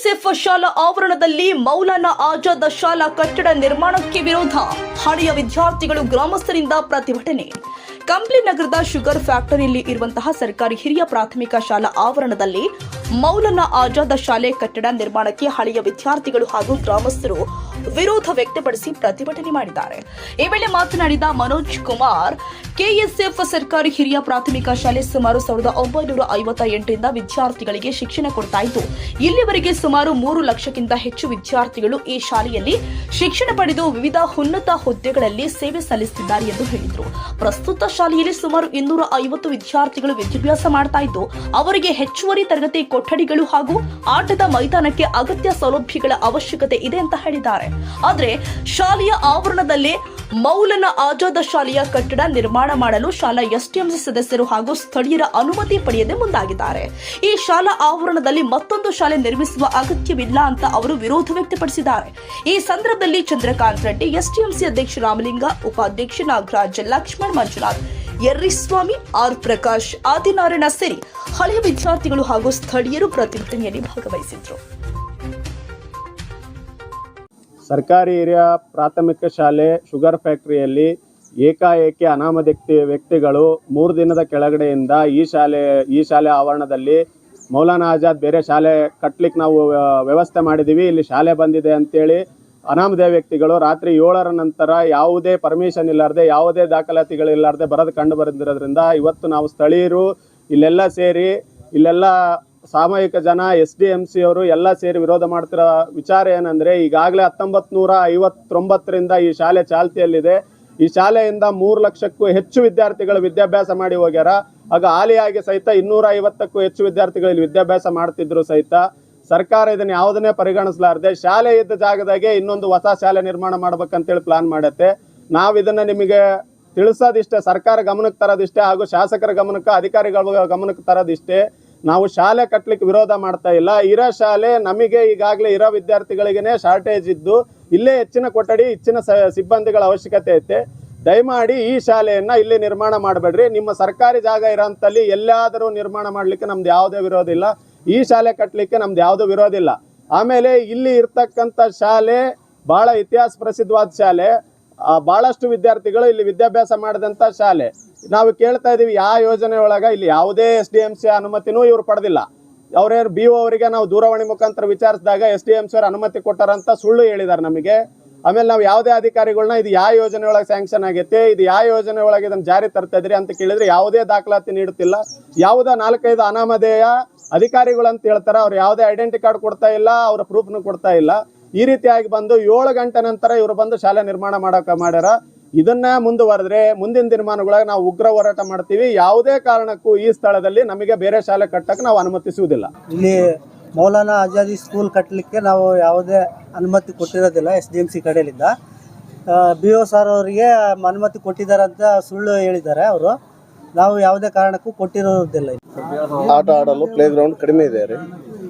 ಕೆಎಸ್ಎಫ್ ಶಾಲಾ ಆವರಣದಲ್ಲಿ ಮೌಲಾನಾ ಆಜಾದ್ ಶಾಲಾ ಕಟ್ಟಡ ನಿರ್ಮಾಣಕ್ಕೆ ವಿರೋಧ. ಹಳೆಯ ವಿದ್ಯಾರ್ಥಿಗಳು ಗ್ರಾಮಸ್ಥರಿಂದ ಪ್ರತಿಭಟನೆ. ಕಂಪ್ಲಿ ನಗರದ ಶುಗರ್ ಫ್ಯಾಕ್ಟರಿಯಲ್ಲಿ ಇರುವಂತಹ ಸರ್ಕಾರಿ ಹಿರಿಯ ಪ್ರಾಥಮಿಕ ಶಾಲಾ ಆವರಣದಲ್ಲಿ ಮೌಲಾನಾ ಆಜಾದ್ ಶಾಲೆ ಕಟ್ಟಡ ನಿರ್ಮಾಣಕ್ಕೆ ಹಳೆಯ ವಿದ್ಯಾರ್ಥಿಗಳು ಹಾಗೂ ಗ್ರಾಮಸ್ಥರು ವಿರೋಧ ವ್ಯಕ್ತಪಡಿಸಿ ಪ್ರತಿಭಟನೆ ಮಾಡಿದ್ದಾರೆ. ಈ ವೇಳೆ ಮಾತನಾಡಿದ ಮನೋಜ್ ಕುಮಾರ್, ಕೆಎಸ್ಎಫ್ ಸರ್ಕಾರಿ ಹಿರಿಯ ಪ್ರಾಥಮಿಕ ಶಾಲೆ ಸುಮಾರು 1958ರಿಂದ ವಿದ್ಯಾರ್ಥಿಗಳಿಗೆ ಶಿಕ್ಷಣ ಕೊಡ್ತಾ ಇದ್ದು, ಇಲ್ಲಿವರೆಗೆ ಸುಮಾರು 3 ಲಕ್ಷಕ್ಕಿಂತ ಹೆಚ್ಚು ವಿದ್ಯಾರ್ಥಿಗಳು ಈ ಶಾಲೆಯಲ್ಲಿ ಶಿಕ್ಷಣ ಪಡೆದು ವಿವಿಧ ಉನ್ನತ ಹುದ್ದೆಗಳಲ್ಲಿ ಸೇವೆ ಸಲ್ಲಿಸುತ್ತಿದ್ದಾರೆ ಎಂದು ಹೇಳಿದರು. ಪ್ರಸ್ತುತ ಶಾಲೆಯಲ್ಲಿ ಸುಮಾರು 250 ವಿದ್ಯಾರ್ಥಿಗಳು ವಿದ್ಯಾಭ್ಯಾಸ ಮಾಡ್ತಾ ಇದ್ದು, ಅವರಿಗೆ ಹೆಚ್ಚುವರಿ ತರಗತಿ ಕೊಠಡಿಗಳು ಹಾಗೂ ಆಟದ ಮೈದಾನಕ್ಕೆ ಅಗತ್ಯ ಸೌಲಭ್ಯಗಳ ಅವಶ್ಯಕತೆ ಇದೆ ಅಂತ ಹೇಳಿದ್ದಾರೆ. ಆದರೆ ಶಾಲೆಯ ಆವರಣದಲ್ಲೇ ಮೌಲಾನಾ ಆಜಾದ್ ಶಾಲೆಯ ಕಟ್ಟಡ ನಿರ್ಮಾಣ ಮಾಡಲು ಶಾಲಾ ಎಸ್ಟಿಎಂಸಿ ಸದಸ್ಯರು ಹಾಗೂ ಸ್ಥಳೀಯರ ಅನುಮತಿ ಪಡೆಯದೆ ಮುಂದಾಗಿದ್ದಾರೆ. ಈ ಶಾಲಾ ಆವರಣದಲ್ಲಿ ಮತ್ತೊಂದು ಶಾಲೆ ನಿರ್ಮಿಸುವ ಅಗತ್ಯವಿಲ್ಲ ಅಂತ ಅವರು ವಿರೋಧ ವ್ಯಕ್ತಪಡಿಸಿದ್ದಾರೆ. ಈ ಸಂದರ್ಭದಲ್ಲಿ ಚಂದ್ರಕಾಂತ್ ರೆಡ್ಡಿ, ಎಸ್ಟಿಎಂಸಿ ಅಧ್ಯಕ್ಷ ರಾಮಲಿಂಗ, ಉಪಾಧ್ಯಕ್ಷ ನಾಗರಾಜ್, ಲಕ್ಷ್ಮಣ್, ಮಂಜುನಾಥ್, ಯರ್ರಿಸ್ವಾಮಿ, ಆರ್ ಪ್ರಕಾಶ್, ಆದಿನಾರಾಯಣ ಸೇರಿ ಹಳೆಯ ವಿದ್ಯಾರ್ಥಿಗಳು ಹಾಗೂ ಸ್ಥಳೀಯರು ಪ್ರತಿಭಟನೆಯಲ್ಲಿ ಭಾಗವಹಿಸಿದ್ರು. ಸರ್ಕಾರಿ ಹಿರಿಯ ಪ್ರಾಥಮಿಕ ಶಾಲೆ ಶುಗರ್ ಫ್ಯಾಕ್ಟರಿಯಲ್ಲಿ ಏಕಾಏಕಿ ಅನಾಮಧೇಯ ವ್ಯಕ್ತಿಗಳು 3 ದಿನದ ಕೆಳಗಡೆಯಿಂದ ಈ ಶಾಲೆ ಆವರಣದಲ್ಲಿ ಮೌಲಾನಾ ಆಜಾದ್ ಬೇರೆ ಶಾಲೆ ಕಟ್ಟಲಿಕ್ಕೆ ನಾವು ವ್ಯವಸ್ಥೆ ಮಾಡಿದ್ದೀವಿ, ಇಲ್ಲಿ ಶಾಲೆ ಬಂದಿದೆ ಅಂತೇಳಿ ಅನಾಮಧೇಯ ವ್ಯಕ್ತಿಗಳು ರಾತ್ರಿ 7ರ ನಂತರ ಯಾವುದೇ ಪರ್ಮಿಷನ್ ಇಲ್ಲಾರ್ದೆ, ಯಾವುದೇ ದಾಖಲಾತಿಗಳಿಲ್ಲಾರ್ದೆ ಬರೋದು ಕಂಡು ಬಂದಿರೋದ್ರಿಂದ ಇವತ್ತು ನಾವು ಸ್ಥಳೀಯರು ಇಲ್ಲೆಲ್ಲ ಸಾಮೂಹಿಕ ಜನ SDMC ಅವರು ಎಲ್ಲ ಸೇರಿ ವಿರೋಧ ಮಾಡ್ತಿರೋ ವಿಚಾರ ಏನಂದರೆ, ಈಗಾಗಲೇ 1959ರಿಂದ ಈ ಶಾಲೆ ಚಾಲ್ತಿಯಲ್ಲಿದೆ. ಈ ಶಾಲೆಯಿಂದ 3 ಲಕ್ಷಕ್ಕೂ ಹೆಚ್ಚು ವಿದ್ಯಾರ್ಥಿಗಳು ವಿದ್ಯಾಭ್ಯಾಸ ಮಾಡಿ ಹೋಗ್ಯಾರ. ಆಗ ಹಾಲಿಯಾಗಿ ಸಹಿತ 250ಕ್ಕೂ ಹೆಚ್ಚು ವಿದ್ಯಾರ್ಥಿಗಳು ಇಲ್ಲಿ ವಿದ್ಯಾಭ್ಯಾಸ ಮಾಡ್ತಿದ್ರು ಸಹಿತ ಸರ್ಕಾರ ಇದನ್ನು ಯಾವುದನ್ನೇ ಪರಿಗಣಿಸಲಾರದೆ ಶಾಲೆ ಇದ್ದ ಜಾಗದಾಗೆ ಇನ್ನೊಂದು ಹೊಸ ಶಾಲೆ ನಿರ್ಮಾಣ ಮಾಡ್ಬೇಕಂತೇಳಿ ಪ್ಲಾನ್ ಮಾಡತ್ತೆ. ನಾವು ಇದನ್ನು ನಿಮಗೆ ತಿಳಿಸೋದಿಷ್ಟೇ, ಸರ್ಕಾರ ಗಮನಕ್ಕೆ ತರೋದಿಷ್ಟೇ ಹಾಗೂ ಶಾಸಕರ ಗಮನಕ್ಕೆ, ಅಧಿಕಾರಿಗಳ ಗಮನಕ್ಕೆ ತರೋದಿಷ್ಟೇ. ನಾವು ಶಾಲೆ ಕಟ್ಟಲಿಕ್ಕೆ ವಿರೋಧ ಮಾಡ್ತಾ ಇಲ್ಲ. ಇರೋ ಶಾಲೆ ನಮಗೆ ಈಗಾಗಲೇ ಇರೋ ವಿದ್ಯಾರ್ಥಿಗಳಿಗೇ ಶಾರ್ಟೇಜ್ ಇದ್ದು, ಇಲ್ಲೇ ಹೆಚ್ಚಿನ ಕೊಠಡಿ, ಹೆಚ್ಚಿನ ಸಿಬ್ಬಂದಿಗಳ ಅವಶ್ಯಕತೆ ಐತೆ. ದಯಮಾಡಿ ಈ ಶಾಲೆಯನ್ನು ಇಲ್ಲಿ ನಿರ್ಮಾಣ ಮಾಡಬೇಡ್ರಿ. ನಿಮ್ಮ ಸರ್ಕಾರಿ ಜಾಗ ಇರೋಂಥಲ್ಲಿ ಎಲ್ಲಾದರೂ ನಿರ್ಮಾಣ ಮಾಡಲಿಕ್ಕೆ ನಮ್ದು ಯಾವುದೇ ವಿರೋಧ ಇಲ್ಲ. ಈ ಶಾಲೆ ಕಟ್ಟಲಿಕ್ಕೆ ನಮ್ದು ಯಾವುದೂ ವಿರೋಧ ಇಲ್ಲ. ಆಮೇಲೆ ಇಲ್ಲಿ ಇರ್ತಕ್ಕಂಥ ಶಾಲೆ ಭಾಳ ಇತಿಹಾಸ ಪ್ರಸಿದ್ಧವಾದ ಶಾಲೆ, ಭಾಳಷ್ಟು ವಿದ್ಯಾರ್ಥಿಗಳು ಇಲ್ಲಿ ವಿದ್ಯಾಭ್ಯಾಸ ಮಾಡಿದಂಥ ಶಾಲೆ. ನಾವು ಕೇಳ್ತಾ ಇದ್ದೀವಿ, ಯಾವ ಯೋಜನೆ ಒಳಗೆ ಇಲ್ಲಿ ಯಾವುದೇ SDMC ಅನುಮತಿನೂ ಇವರು ಪಡೆದಿಲ್ಲ. ಅವ್ರೇನು BO ಅವರಿಗೆ ನಾವು ದೂರವಾಣಿ ಮುಖಾಂತರ ವಿಚಾರಿಸಿದಾಗ SDMC ಅವರು ಅನುಮತಿ ಕೊಟ್ಟಾರಂತ ಸುಳ್ಳು ಹೇಳಿದ್ದಾರೆ ನಮಗೆ. ಆಮೇಲೆ ನಾವು ಯಾವುದೇ ಅಧಿಕಾರಿಗಳನ್ನ ಇದು ಯಾವ ಯೋಜನೆ ಒಳಗೆ ಸ್ಯಾಂಕ್ಷನ್ ಆಗೈತೆ, ಇದು ಯಾವ ಯೋಜನೆ ಒಳಗೆ ಇದನ್ನು ಜಾರಿ ತರ್ತಾ ಇದ್ರಿ ಅಂತ ಕೇಳಿದ್ರೆ ಯಾವುದೇ ದಾಖಲಾತಿ ನೀಡುತ್ತಿಲ್ಲ. ಯಾವುದೋ 4-5 ಅನಾಮಧೇಯ ಅಧಿಕಾರಿಗಳು ಅಂತ ಹೇಳ್ತಾರೆ, ಅವ್ರು ಯಾವುದೇ ಐಡೆಂಟಿ ಕಾರ್ಡ್ ಕೊಡ್ತಾ ಇಲ್ಲ, ಅವರ ಪ್ರೂಫ್ನು ಕೊಡ್ತಾ ಇಲ್ಲ. ಈ ರೀತಿಯಾಗಿ ಬಂದು 7 ಗಂಟೆ ನಂತರ ಇವರು ಬಂದು ಶಾಲೆ ನಿರ್ಮಾಣ ಮಾಡ್ಯಾರ. ಇದನ್ನ ಮುಂದುವರೆದ್ರೆ ಮುಂದಿನ ದಿನಮಾನಗಳಾಗ ನಾವು ಉಗ್ರ ಹೋರಾಟ ಮಾಡ್ತೀವಿ. ಯಾವುದೇ ಕಾರಣಕ್ಕೂ ಈ ಸ್ಥಳದಲ್ಲಿ ನಮಗೆ ಬೇರೆ ಶಾಲೆ ಕಟ್ಟಕ್ಕೆ ನಾವು ಅನುಮತಿಸುವುದಿಲ್ಲ. ಇಲ್ಲಿ ಮೌಲಾನಾ ಆಜಾದಿ ಸ್ಕೂಲ್ ಕಟ್ಟಲಿಕ್ಕೆ ನಾವು ಯಾವುದೇ ಅನುಮತಿ ಕೊಟ್ಟಿರೋದಿಲ್ಲ. SDMC ಕಡೆಯಿಂದ BO ಸರ್ ಅವರಿಗೆ ಅನುಮತಿ ಕೊಟ್ಟಿದ್ದಾರೆ ಅಂತ ಸುಳ್ಳು ಹೇಳಿದ್ದಾರೆ ಅವರು. ನಾವು ಯಾವುದೇ ಕಾರಣಕ್ಕೂ ಕೊಟ್ಟಿರೋದಿಲ್ಲ. ಆಟ ಆಡಲು ಪ್ಲೇ ಗ್ರೌಂಡ್ ಕಡಿಮೆ ಇದೆ ರೀ,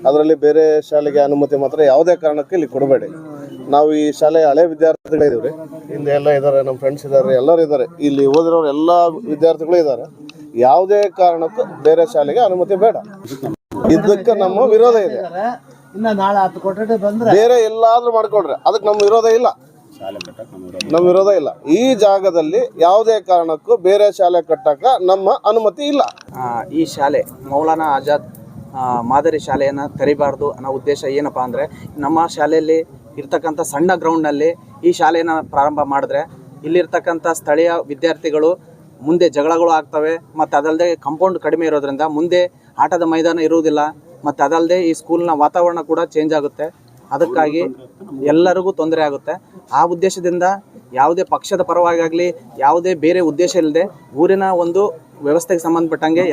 ಅದರಲ್ಲಿ ಬೇರೆ ಶಾಲೆಗೆ ಅನುಮತಿ ಮಾತ್ರ ಯಾವುದೇ ಕಾರಣಕ್ಕೂ ಇಲ್ಲಿ ಕೊಡಬೇಡಿ. ನಾವು ಈ ಶಾಲೆಯ ಹಳೆ ವಿದ್ಯಾರ್ಥಿಗಳಿದ್ದೀವಿ ರೀ, ಇಲ್ಲಿ ಎಲ್ಲ ಇದ್ದಾರೆ, ನಮ್ಮ ಫ್ರೆಂಡ್ಸ್ ಇದ್ದಾರೆ, ಎಲ್ಲರೂ ಇದ್ದಾರೆ, ಇಲ್ಲಿ ಓದಿರೋರು ಎಲ್ಲ ವಿದ್ಯಾರ್ಥಿಗಳು ಇದ್ದಾರೆ. ಯಾವುದೇ ಕಾರಣಕ್ಕೂ ಬೇರೆ ಶಾಲೆಗೆ ಅನುಮತಿ ಬೇಡ. ಇದಕ್ಕೆ ನಮ್ಮ ವಿರೋಧ ಇದೆ. ಬೇರೆ ಎಲ್ಲಾದ್ರೂ ಮಾಡ್ಕೊಳ್ರಿ, ಅದಕ್ಕೆ ನಮ್ಮ ವಿರೋಧ ಇಲ್ಲ. ಈ ಜಾಗದಲ್ಲಿ ಯಾವುದೇ ಕಾರಣಕ್ಕೂ ಬೇರೆ ಶಾಲೆ ಕಟ್ಟಕ ನಮ್ಮ ಅನುಮತಿ ಇಲ್ಲ. ಈ ಶಾಲೆ ಮೌಲಾನಾ ಆಜಾದ್ ಮಾದರಿ ಶಾಲೆಯನ್ನು ತೆರಿಬಾರ್ದು ಅನ್ನೋ ಉದ್ದೇಶ ಏನಪ್ಪ ಅಂದರೆ, ನಮ್ಮ ಶಾಲೆಯಲ್ಲಿ ಇರ್ತಕ್ಕಂಥ ಸಣ್ಣ ಗ್ರೌಂಡ್ನಲ್ಲಿ ಈ ಶಾಲೆಯನ್ನು ಪ್ರಾರಂಭ ಮಾಡಿದ್ರೆ ಇಲ್ಲಿರ್ತಕ್ಕಂಥ ಸ್ಥಳೀಯ ವಿದ್ಯಾರ್ಥಿಗಳು ಮುಂದೆ ಜಗಳಗಳು ಆಗ್ತವೆ. ಮತ್ತು ಅದಲ್ಲದೆ ಕಾಂಪೌಂಡ್ ಕಡಿಮೆ ಇರೋದ್ರಿಂದ ಮುಂದೆ ಆಟದ ಮೈದಾನ ಇರುವುದಿಲ್ಲ. ಮತ್ತು ಅದಲ್ಲದೆ ಈ ಸ್ಕೂಲ್ನ ವಾತಾವರಣ ಕೂಡ ಚೇಂಜ್ ಆಗುತ್ತೆ. ಅದಕ್ಕಾಗಿ ಎಲ್ಲರಿಗೂ ತೊಂದರೆ ಆಗುತ್ತೆ. ಆ ಉದ್ದೇಶದಿಂದ ಯಾವುದೇ ಪಕ್ಷದ ಪರವಾಗಲಿ ಯಾವುದೇ ಬೇರೆ ಉದ್ದೇಶ ಇಲ್ಲದೆ ಊರಿನ ಒಂದು ವ್ಯವಸ್ಥೆಗೆ ಸಂಬಂಧಪಟ್ಟಂಗೆ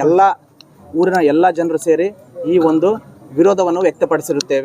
ಊರಿನ ಎಲ್ಲ ಜನರು ಸೇರಿ ಈ ಒಂದು ವಿರೋಧವನ್ನು ವ್ಯಕ್ತಪಡಿಸಿರುತ್ತೇವೆ.